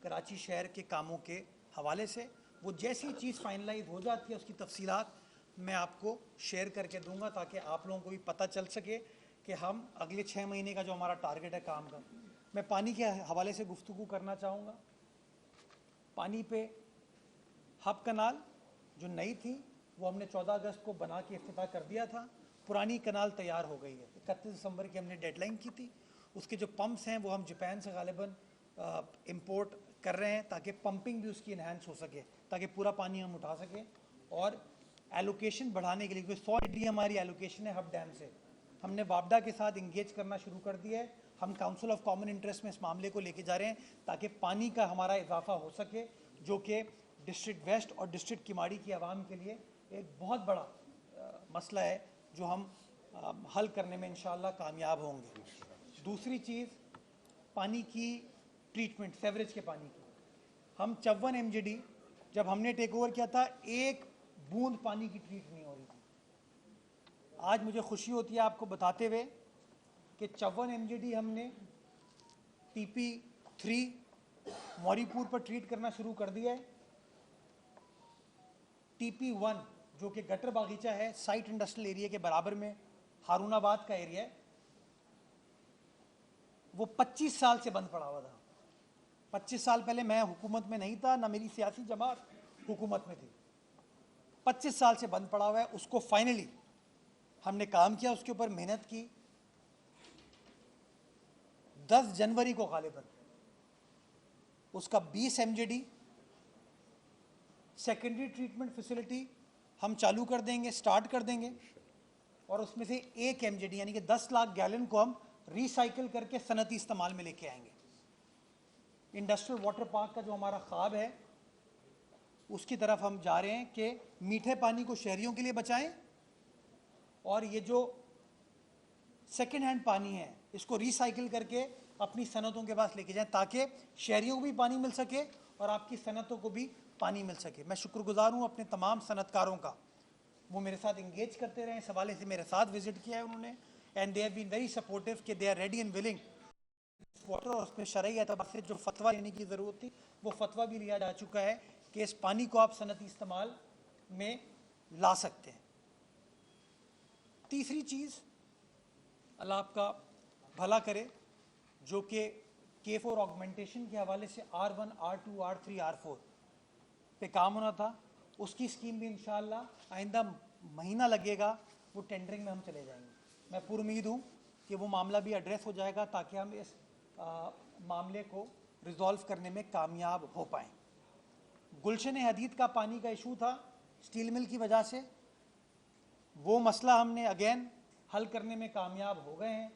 कराची शहर के कामों के हवाले से। वो जैसी चीज़ फाइनलाइज हो जाती है उसकी तफसीलात मैं आपको शेयर करके दूंगा ताकि आप लोगों को भी पता चल सके कि हम अगले 6 महीने का जो हमारा टारगेट है काम का। मैं पानी के हवाले से गुफ्तगू करना चाहूँगा। पानी पे हब कनाल जो नई थी वो हमने 14 अगस्त को बना के इफ्तिताह कर दिया था। पुरानी कनाल तैयार हो गई है, 31 दिसंबर की हमने डेडलाइन की थी। उसके जो पंप्स हैं वो हम जापान से गालिबन इंपोर्ट कर रहे हैं ताकि पंपिंग भी उसकी इन्हांस हो सके, ताकि पूरा पानी हम उठा सकें। और एलोकेशन बढ़ाने के लिए, क्योंकि 100 डी हमारी एलोकेशन है हब डैम से, हमने वापडा के साथ इंगेज करना शुरू कर दिया है। हम काउंसिल ऑफ कॉमन इंटरेस्ट में इस मामले को लेके जा रहे हैं ताकि पानी का हमारा इजाफा हो सके, जो कि डिस्ट्रिक्ट वेस्ट और डिस्ट्रिक्ट किमाड़ी की आवाम के लिए एक बहुत बड़ा मसला है जो हम हल करने में इंशाअल्लाह कामयाब होंगे। दूसरी चीज़ पानी की ट्रीटमेंट, सेवरेज के पानी की। हम 54 MGD जब हमने टेक ओवर किया था, एक बूंद पानी की ट्रीट नहीं हो रही थी। आज मुझे खुशी होती है आपको बताते हुए कि 54 MGD हमने TP3 मौरीपुर पर ट्रीट करना शुरू कर दिया है। TP1 जो कि गटर बागीचा है, साइट इंडस्ट्रियल एरिया के बराबर में हारूनाबाद का एरिया है, वो 25 साल से बंद पड़ा हुआ था। 25 साल पहले मैं हुकूमत में नहीं था, ना मेरी सियासी जमात हुकूमत में थी। 25 साल से बंद पड़ा हुआ है। उसको फाइनली हमने काम किया, उसके ऊपर मेहनत की। 10 जनवरी को गालिबन उसका 20 MGD सेकेंडरी ट्रीटमेंट फैसिलिटी हम चालू कर देंगे, स्टार्ट कर देंगे। और उसमें से 1 MGD यानी कि 10 लाख गैलन को हम रिसाइकिल करके सनती इस्तेमाल में लेके आएंगे। इंडस्ट्रियल वाटर पार्क का जो हमारा ख्वाब है उसकी तरफ हम जा रहे हैं कि मीठे पानी को शहरियों के लिए बचाएं और ये जो सेकेंड हैंड पानी है इसको रिसाइकिल करके अपनी सनतों के पास लेके जाएं ताकि शहरियों को भी पानी मिल सके और आपकी सनतों को भी पानी मिल सके। मैं शुक्रगुजार हूँ अपने तमाम सनतकारों का, वो मेरे साथ इंगेज करते रहे, इस हवाले से मेरे साथ विजिट किया है उन्होंने, and they have been very supportive कि they are ready and willing water. और उसमें शरई एतबार से जो फतवा लेने की ज़रूरत थी वो फतवा भी लिया जा चुका है कि इस पानी को आप सनती इस्तेमाल में ला सकते हैं। तीसरी चीज़, अल्लाह आपका भला करे, जो कि K4 ऑगमेंटेशन के हवाले से R1, R2, R3, R4 पे काम होना था, उसकी स्कीम भी इंशाअल्लाह आइंदा महीना लगेगा, वो टेंडरिंग में हम चले जाएंगे। मैं पूरी उम्मीद हूँ कि वो मामला भी एड्रेस हो जाएगा ताकि हम इस मामले को रिजॉल्व करने में कामयाब हो पाएँ। गुलशन हदीद का पानी का इशू था स्टील मिल की वजह से, वो मसला हमने अगेन हल करने में कामयाब हो गए हैं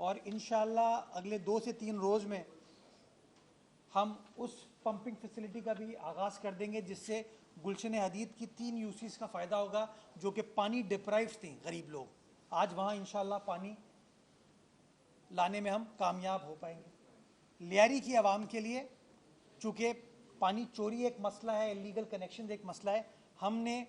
और इंशाअल्लाह अगले 2 से 3 रोज़ में हम उस पंपिंग फैसिलिटी का भी आगाज़ कर देंगे जिससे गुलशन हदीद की 3 यूसीज का फ़ायदा होगा जो कि पानी डिप्राइव्ड थी गरीब लोग। आज वहाँ इंशाअल्लाह पानी लाने में हम कामयाब हो पाएंगे। लियारी की आवाम के लिए चूँकि पानी चोरी एक मसला है, इलीगल कनेक्शन एक मसला है, हमने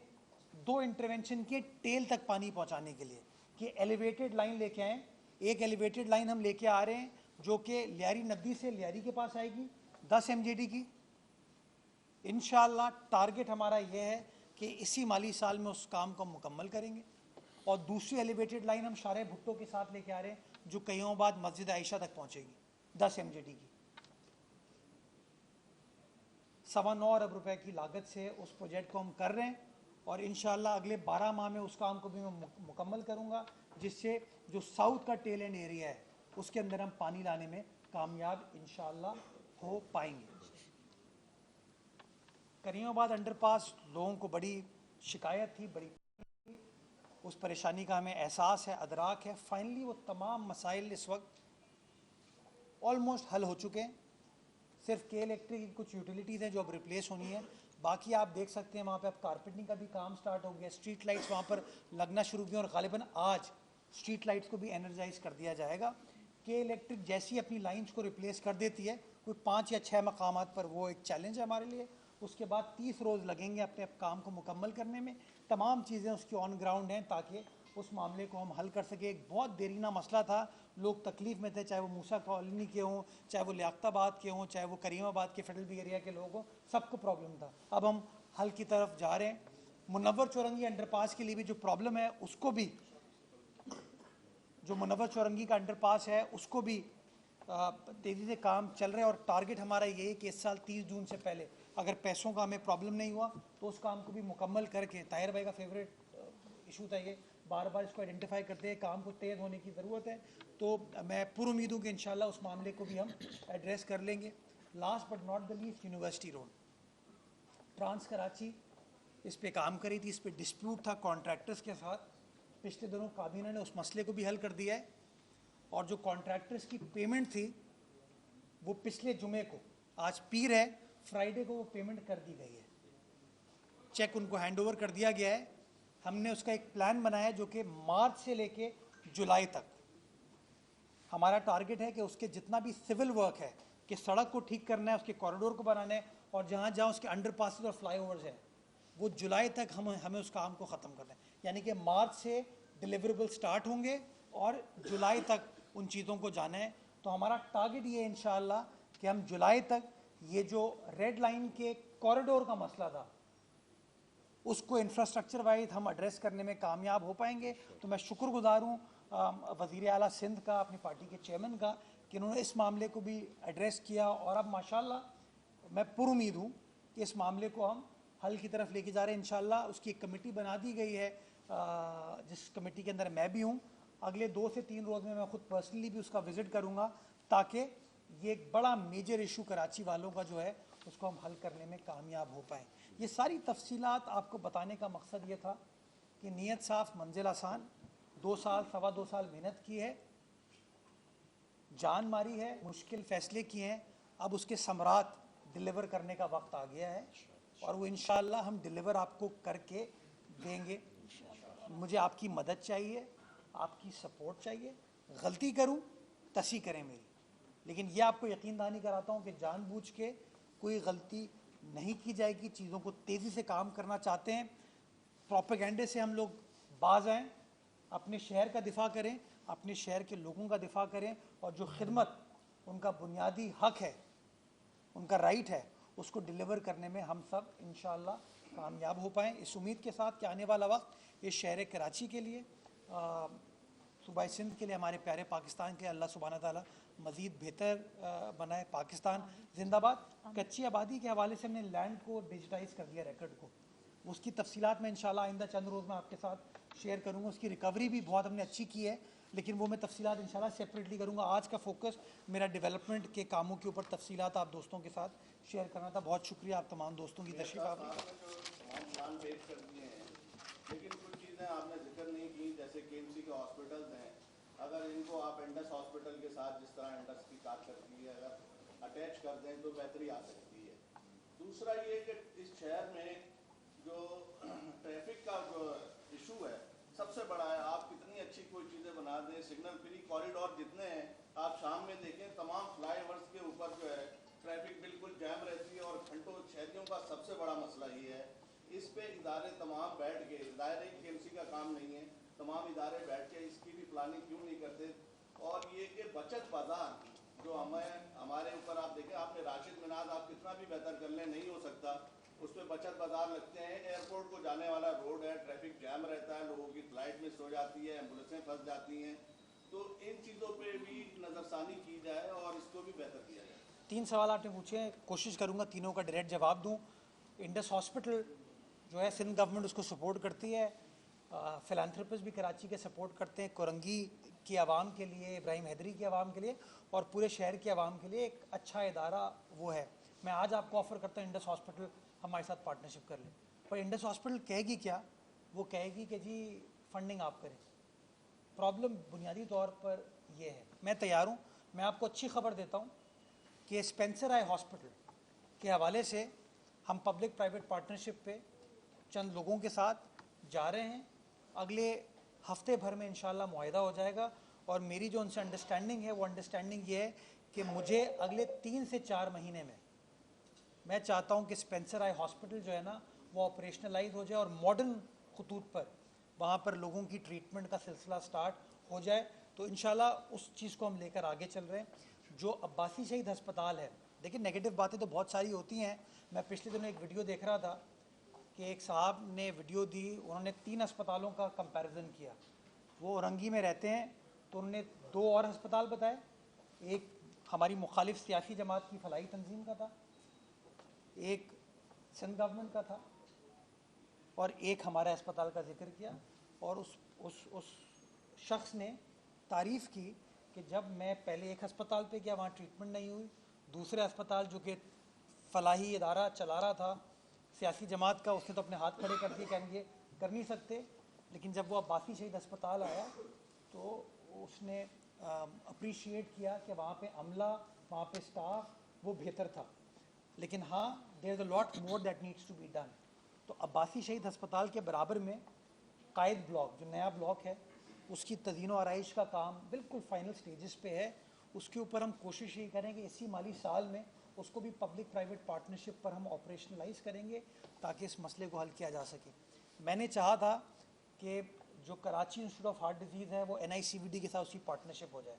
2 इंटरवेंशन किए टेल तक पानी पहुँचाने के लिए कि एलिवेटेड लाइन लेके आएँ। एक एलिवेटेड लाइन हम लेके आ रहे हैं जो कि लियारी नदी से लियारी के पास आएगी 10 MGD की। इंशाअल्लाह टारगेट हमारा यह है कि इसी माली साल में उस काम को मुकम्मल करेंगे। और दूसरी एलिवेटेड लाइन हम शारे भुट्टो के साथ लेके आ रहे हैं जो कईयों बाद मस्जिद आयशा तक पहुंचेगी 10 MGD की। 9.25 अरब रुपए की लागत से उस प्रोजेक्ट को हम कर रहे हैं और इंशाअल्लाह अगले 12 माह में उस काम को भी मैं मुकम्मल करूंगा जिससे जो साउथ का टेल एंड एरिया है उसके अंदर हम पानी लाने में कामयाब इंशाअल्लाह हो पाएंगे। करीमाबाद अंडरपास लोगों को बड़ी शिकायत थी, बड़ी उस परेशानी का हमें एहसास है, अदराक है। फाइनली वो तमाम मसाइल इस वक्त ऑलमोस्ट हल हो चुके हैं। सिर्फ के इलेक्ट्रिक की कुछ यूटिलिटीज़ हैं जो अब रिप्लेस होनी है, बाकी आप देख सकते हैं वहाँ पे अब कारपेटिंग का भी काम स्टार्ट हो गया, स्ट्रीट लाइट्स वहाँ पर लगना शुरू किए और गालिबन आज स्ट्रीट लाइट्स को भी एनर्जाइज कर दिया जाएगा। के इलेक्ट्रिक जैसी अपनी लाइंस को रिप्लेस कर देती है कोई 5 या 6 मकामात पर, वो एक चैलेंज है हमारे लिए। उसके बाद 30 रोज़ लगेंगे अपने काम को मुकम्मल करने में। तमाम चीज़ें उसकी ऑन ग्राउंड हैं ताकि उस मामले को हम हल कर सके। एक बहुत देरीना मसला था, लोग तकलीफ़ में थे, चाहे वो मूसा कॉलोनी के हों, चाहे वो लियाकताबाद के हों, चाहे वो करीमाबाद के फेडरल बी एरिया के लोग हों, सबको प्रॉब्लम था। अब हम हल की तरफ जा रहे हैं। मुनव्वर चौरंगी अंडरपास के लिए भी जो प्रॉब्लम है उसको भी, जो मुनव्वर चौरंगी का अंडरपास है उसको भी तेज़ी से काम चल रहा है। और टारगेट हमारा ये है कि इस साल 30 जून से पहले अगर पैसों का हमें प्रॉब्लम नहीं हुआ तो उस काम को भी मुकम्मल करके, ताहिर भाई का फेवरेट इशू था ये, बार बार इसको आइडेंटिफाई करते हैं, काम को तेज़ होने की ज़रूरत है। तो मैं पूरी उम्मीद हूँ कि इंशाल्लाह उस मामले को भी हम एड्रेस कर लेंगे। Last but not the least, university road, trans Karachi इस पे काम करी थी, इस पे डिस्प्यूट था कॉन्ट्रैक्टर्स के साथ। पिछले दिनों काबीना ने उस मसले को भी हल कर दिया है और जो कॉन्ट्रैक्टर्स की पेमेंट थी वो पिछले जुमे को, आज पीर है, फ्राइडे को वो पेमेंट कर दी गई है, चेक उनको हैंडओवर कर दिया गया है। हमने उसका एक प्लान बनाया है जो कि मार्च से लेके जुलाई तक हमारा टारगेट है कि उसके जितना भी सिविल वर्क है, कि सड़क को ठीक करना है, उसके कॉरिडोर को बनाना है और जहाँ जहाँ उसके अंडरपासेस और फ्लाईओवर्स हैं वो जुलाई तक हमें उस काम को ख़त्म करना है। यानी कि मार्च से डिलीवरेबल स्टार्ट होंगे और जुलाई तक उन चीज़ों को जाना है। तो हमारा टारगेट ये है इंशाअल्लाह कि हम जुलाई तक ये जो रेड लाइन के कॉरिडोर का मसला था उसको इंफ्रास्ट्रक्चर वाइज हम एड्रेस करने में कामयाब हो पाएंगे। तो मैं शुक्रगुजार हूँ वज़ीर आला सिंध का, अपनी पार्टी के चेयरमैन का, कि उन्होंने इस मामले को भी एड्रेस किया और अब माशाल्लाह मैं पुरुमीद हूँ कि इस मामले को हम हल की तरफ लेके जा रहे हैं इंशाल्लाह। उसकी एक कमेटी बना दी गई है जिस कमेटी के अंदर मैं भी हूँ। अगले 2 से 3 रोज़ में मैं ख़ुद पर्सनली भी उसका विज़िट करूँगा ताकि ये एक बड़ा मेजर इशू कराची वालों का जो है उसको हम हल करने में कामयाब हो पाएँ। ये सारी तफसीलात आपको बताने का मकसद ये था कि नीयत साफ, मंजिल आसान, 2 साल, सवा 2 साल मेहनत की है, जान मारी है, मुश्किल फ़ैसले किए हैं, अब उसके समरात डिलीवर करने का वक्त आ गया है और वो इंशाअल्लाह हम डिलीवर आपको करके देंगे। मुझे आपकी मदद चाहिए, आपकी सपोर्ट चाहिए। गलती करूं तसी करें मेरी, लेकिन ये आपको यकीन दहानी कराता हूं कि जानबूझ के कोई गलती नहीं की जाएगी। चीज़ों को तेज़ी से काम करना चाहते हैं, प्रोपेगेंडे से हम लोग बाज आएँ, अपने शहर का दिफा करें, अपने शहर के लोगों का दिफा करें और जो खिदमत उनका बुनियादी हक है, उनका राइट है, उसको डिलीवर करने में हम सब इंशाअल्लाह कामयाब हो पाएँ। इस उम्मीद के साथ कि आने वाला वक्त इस शहर कराची के लिए, सूबा सिंध के लिए, हमारे प्यारे पाकिस्तान के अल्लाह सुब्हाना ताला मज़ीद बेहतर बनाए। पाकिस्तान जिंदाबाद। कच्ची आबादी के हवाले से हमने लैंड को डिजिटाइज़ कर दिया, रिकॉर्ड को, उसकी तफसीलात में इंशाल्लाह आइंदा चंद रोज़ में आपके साथ शेयर करूँगा। उसकी रिकवरी भी बहुत हमने अच्छी की है, लेकिन वो मैं तफसीलात इंशाल्लाह सेपरेटली करूँगा। आज का फोकस मेरा डेवलपमेंट के कामों के ऊपर तफसीलात आप दोस्तों के साथ शेयर करना था। बहुत शुक्रिया आप तमाम दोस्तों की तशरीफ़ आवरी। लेकिन कुछ चीज़ें आपने जिक्र नहीं की, जैसे केएमसी के हॉस्पिटल्स हैं, अगर इनको आप इंडस हॉस्पिटल के साथ, जिस तरह इंडस की कारकर्दगी है, अगर अटैच कर दें तो बेहतरी आ सकती है। दूसरा ये कि इस शहर में जो ट्रैफिक का जो इशू है सबसे बड़ा है। आप कितनी अच्छी कोई चीज़ें बना दें, सिग्नल फ्री कॉरिडोर जितने हैं, आप शाम में देखें तमाम फ्लाईओवर्स के ऊपर जो है ट्रैफिक बिल्कुल जैम रहती है और घंटों शहरियों का सबसे बड़ा मसला ये है। इस पे इदारे तमाम बैठ के, दायरे केएमसी का काम नहीं है, तमाम इदारे बैठ के इसकी भी प्लानिंग क्यों नहीं करते। और ये कि बचत बाजार जो हमारे ऊपर, आप देखें, आपने राशिद मिनाज आप कितना भी बेहतर कर लें नहीं हो सकता, उस पर बचत बाजार लगते हैं। एयरपोर्ट को जाने वाला रोड है, ट्रैफिक जैम रहता है, लोगों की फ्लाइट मिस हो जाती है, एम्बुलेंसें फंस जाती हैं। तो इन चीज़ों पे भी नज़रसानी की जाए और इसको भी बेहतर किया जाए। 3 सवाल आपने पूछे, कोशिश करूँगा तीनों का डायरेक्ट जवाब दूँ। इंडस हॉस्पिटल जो है, सिंध गवर्नमेंट उसको सपोर्ट करती है, फिलांथ्रोपिस्ट भी कराची के सपोर्ट करते हैं। कोरंगी की आवाम के लिए, इब्राहिम हैदरी की आवाम के लिए और पूरे शहर की आवाम के लिए एक अच्छा इदारा वो है। मैं आज आपको ऑफ़र करता हूँ इंडस हॉस्पिटल हमारे साथ पार्टनरशिप कर ले, पर इंडस हॉस्पिटल कहेगी क्या? वो कहेगी कि जी फंडिंग आप करें। प्रॉब्लम बुनियादी तौर पर ये है। मैं तैयार हूँ, मैं आपको अच्छी खबर देता हूँ कि स्पेंसर आई हॉस्पिटल के हवाले से हम पब्लिक प्राइवेट पार्टनरशिप पे चंद लोगों के साथ जा रहे हैं। अगले हफ्ते भर में इंशाल्लाह मुआहिदा हो जाएगा और मेरी जो उनसे अंडरस्टैंडिंग है वो अंडरस्टैंडिंग ये है कि मुझे अगले 3 से 4 महीने में मैं चाहता हूँ कि स्पेंसर आई हॉस्पिटल जो है ना वो ऑपरेशनलाइज हो जाए और मॉडर्न खतूत पर वहाँ पर लोगों की ट्रीटमेंट का सिलसिला स्टार्ट हो जाए, तो इंशाल्लाह उस चीज़ को हम लेकर आगे चल रहे हैं। जो अब्बासी शहीद अस्पताल है, देखिए नेगेटिव बातें तो बहुत सारी होती हैं। मैं पिछले दिनों एक वीडियो देख रहा था कि एक साहब ने वीडियो दी, उन्होंने 3 अस्पतालों का कंपैरिजन किया। वो औरंगी में रहते हैं, तो उन्होंने 2 और अस्पताल बताए। एक हमारी मुखालिफ सियासी जमात की फलाही तंजीम का था, एक सिंध गवर्नमेंट का था, और एक हमारे अस्पताल का जिक्र किया। और उस शख्स ने तारीफ़ की कि जब मैं पहले एक अस्पताल पे गया, वहाँ ट्रीटमेंट नहीं हुई, दूसरे अस्पताल जो कि फलाही इदारा चला रहा था सियासी जमात का, उसने तो अपने हाथ खड़े कर दिए, कहेंगे कर नहीं सकते। लेकिन जब वो अब्बासी शहीद अस्पताल आया तो उसने अप्रिशिएट किया कि वहाँ पे अमला, वहाँ पे स्टाफ वो बेहतर था। लेकिन हाँ, there is a lot more that needs to be done. तो अब्बासी शहीद अस्पताल के बराबर में कायद ब्लॉक, जो नया ब्लॉक है, उसकी तज़ीन व आराइश का काम बिल्कुल फाइनल स्टेजेस पे है। उसके ऊपर हम कोशिश ये करेंगे इसी माली साल में उसको भी पब्लिक प्राइवेट पार्टनरशिप पर हम ऑपरेशनलाइज करेंगे, ताकि इस मसले को हल किया जा सके। मैंने चाहा था कि जो Karachi institute of heart disease है, वो NICVD के साथ उसकी पार्टनरशिप हो जाए,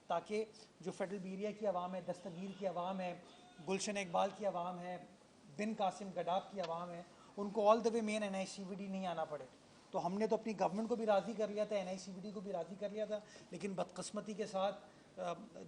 ताकि जो फेडरल बीरिया की आवाम है, दस्तगीर की आवाम है, गुलशन इकबाल की आवाम है, बिन कासिम गडाब की आवाम है, उनको all the way main NICVD नहीं आना पड़े। तो हमने तो अपनी गवर्नमेंट को भी राज़ी कर लिया था, NICVD को भी राज़ी कर लिया था, लेकिन बदकस्मती के साथ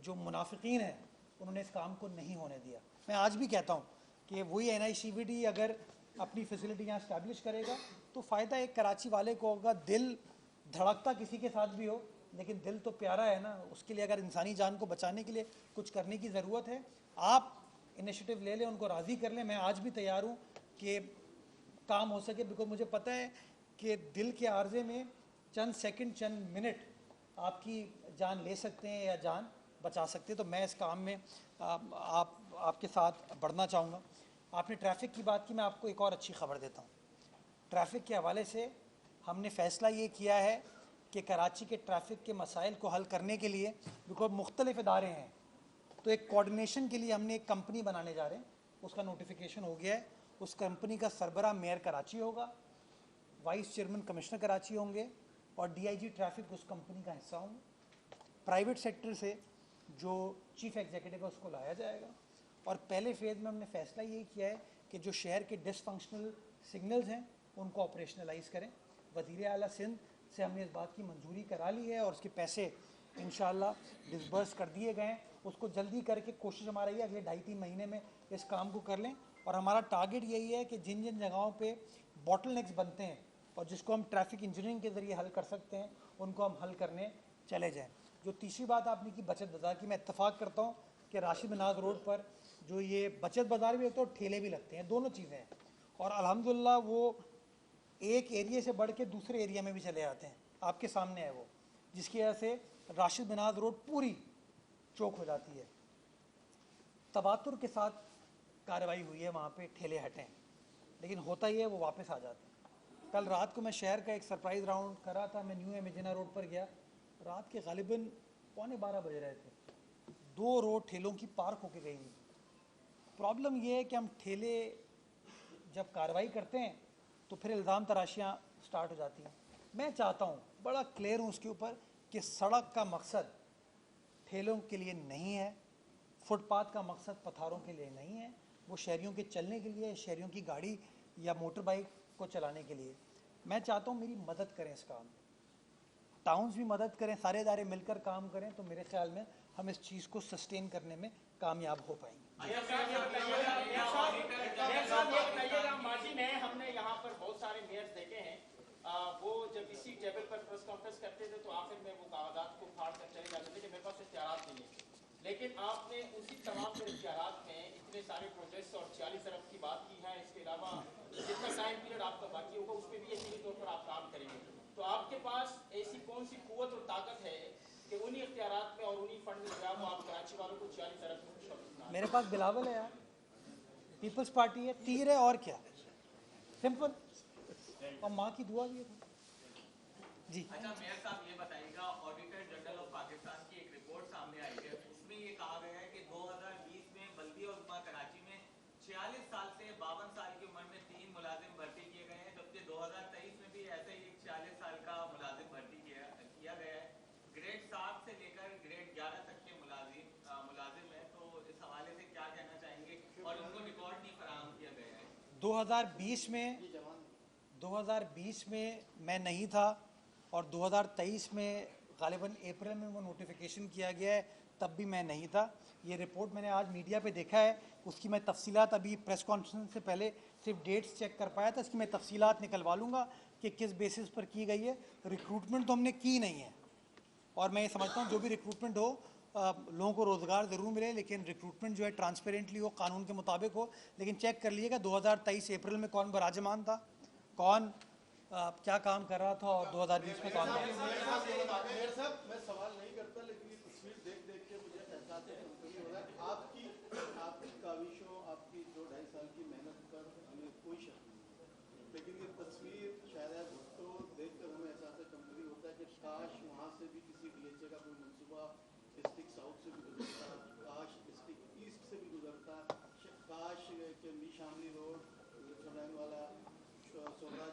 जो मुनाफिकीन हैं उन्होंने इस काम को नहीं होने दिया। मैं आज भी कहता हूँ कि वही NICVD अगर अपनी फैसिलिटी यहाँ इस्टेब्लिश करेगा तो फ़ायदा एक कराची वाले को होगा। दिल धड़कता किसी के साथ भी हो, लेकिन दिल तो प्यारा है ना, उसके लिए अगर इंसानी जान को बचाने के लिए कुछ करने की ज़रूरत है, आप इनिशिएटिव ले लें, उनको राज़ी कर लें। मैं आज भी तैयार हूँ कि काम हो सके, बिकॉज मुझे पता है कि दिल के आर्जे में चंद सेकंड, चंद मिनट आपकी जान ले सकते हैं या जान बचा सकते हैं। तो मैं इस काम में आपके साथ बढ़ना चाहूँगा। आपने ट्रैफ़िक की बात की, मैं आपको एक और अच्छी खबर देता हूँ। ट्रैफ़िक के हवाले से हमने फ़ैसला ये किया है कि कराची के ट्रैफ़िक के मसाइल को हल करने के लिए, बिकॉज मुख्तलिफ इदारे हैं, तो एक कोऑर्डिनेशन के लिए हमने एक कंपनी बनाने जा रहे हैं। उसका नोटिफिकेशन हो गया है। उस कंपनी का सरबराह मेयर कराची होगा, वाइस चेयरमैन कमिश्नर कराची होंगे, और DIG ट्रैफ़िक उस कंपनी का हिस्सा होंगे। प्राइवेट सेक्टर से जो चीफ एग्जीक्यूटिव है उसको लाया जाएगा। और पहले फेज़ में हमने फ़ैसला ये किया है कि जो शहर के डिसफंक्शनल सिग्नल्स हैं उनको ऑपरेशनलाइज करें। वज़ीर आला सिंध से हमने इस बात की मंजूरी करा ली है और उसके पैसे इंशाल्लाह डिसबर्स कर दिए गए हैं। उसको जल्दी करके कोशिश हमारा ये अगले 2.5-3 महीने में इस काम को कर लें। और हमारा टारगेट यही है कि जिन जिन जगहों पे बॉटलनेक्स बनते हैं और जिसको हम ट्रैफिक इंजीनियरिंग के ज़रिए हल कर सकते हैं, उनको हम हल करने चले जाएँ। जो तीसरी बात आपने की बचत बाज़ार की, मैं इत्तफ़ाक़ करता हूँ कि राशिद मिनाज रोड पर जो ये बचत बाज़ार भी होता है और ठेले भी लगते हैं, दोनों चीज़ें हैं। और अल्हम्दुलिल्लाह वो एक एरिया से बढ़ के दूसरे एरिया में भी चले जाते हैं। आपके सामने है वो, जिसकी वजह से राशिद मिनाज रोड पूरी चौक हो जाती है। तवातुर के साथ कार्रवाई हुई है, वहाँ पे ठेले हटें, लेकिन होता ही है वो वापस आ जाते हैं। कल रात को मैं शहर का एक सरप्राइज़ राउंड कर रहा था। मैं न्यू एमिजिना रोड पर गया, रात के गालिबन 11:15 बज रहे थे। 2 रोड ठेलों की पार्क होके गई हुई। प्रॉब्लम ये है कि हम ठेले जब कार्रवाई करते हैं तो फिर इल्ज़ाम तराशियाँ स्टार्ट हो जाती हैं। मैं चाहता हूँ, बड़ा क्लियर हूँ उसके ऊपर, कि सड़क का मकसद ठेलों के लिए नहीं है, फुटपाथ का मकसद पथारों के लिए नहीं है, वो शहरियों के चलने के लिए, शहरियों की गाड़ी या मोटर बाइक को चलाने के लिए। मैं चाहता हूँ मेरी मदद करें इस काम में, टाउन्स भी मदद करें, सारे इदारे मिलकर काम करें, तो मेरे ख्याल में हम इस चीज़ को सस्टेन करने में कामयाब हो पाएंगे। माजी में हमने यहाँ पर बहुत सारे मेयर्स देखे हैं, वो जब इसी टेबल पर प्रेस कॉन्फ्रेंस करते थे तो आखिर में वो कागजात को फाड़ कर चले जाते थे कि मेरे पास इख्तियारात नहीं है। लेकिन आपने उसी तमाम इख्तियारात में इतने सारे प्रोजेक्ट्स और 40 अरब की बात की है। इसके अलावा जितना टाइम पीरियड आपका बाकी होगा उस पर भी यकीनी तौर पर आप काम करेंगे। तो आपके पास ऐसी कौन सी कुव्वत और ताकत है कि उन्हीं इख्तियारात में और उन्हीं फंड में जो है वो आप कराची वालों को 40 अरब मेरे पास बिलावल है यार, पीपल्स पार्टी है, तीर है, और क्या, सिंपल, और माँ की दुआ भी है जी। अच्छा मेयर साहब ये बताइएगा, ऑडिटर जनरल ऑफ पाकिस्तान की एक रिपोर्ट सामने आई है, उसमें ये कहा गया है कि 2020 में बल्दिया और जुमा कराची में 46 साल से 52 साल की उम्र में 3 मुलाजिम भर्ती किए गए हैं, जबकि 2023 में भी ऐसे ही एक 46 साल 2020 में मैं नहीं था और 2023 में गालिबन अप्रैल में वो नोटिफिकेशन किया गया है, तब भी मैं नहीं था। ये रिपोर्ट मैंने आज मीडिया पे देखा है, उसकी मैं तफसीलात अभी प्रेस कॉन्फ्रेंस से पहले सिर्फ डेट्स चेक कर पाया था, इसकी मैं तफसीलात निकलवा लूँगा कि किस बेसिस पर की गई है। रिक्रूटमेंट तो हमने की नहीं है और मैं ये समझता हूँ जो भी रिक्रूटमेंट हो लोगों को रोज़गार ज़रूर मिले, लेकिन रिक्रूटमेंट जो है ट्रांसपेरेंटली हो, कानून के मुताबिक हो। लेकिन चेक कर लीजिएगा 2023 अप्रैल में कौन बराजमान था, कौन क्या काम कर रहा था और 2020 में कौन था। मेयर साहब, मैं सवाल नहीं करता, लेकिन ये तस्वीर देख देख के मुझे एहसास है हो रहा है आपकी काविशों, आपकी 2-2.5 साल की मेहनत पर हमें कोई शक नहीं, लेकिन ये तस्वीर शायद भुट्टो देखकर हमें एहसास कमजोरी होता है कि काश वहाँ से भी किसी DHA का कोई मंसूबा डिस्ट्रिक्ट साउथ से भी गुजरता, काश डिस्ट्रिक्ट ईस्ट से भी गुजरता, काश के मीर शामली रोड वाला सोहराज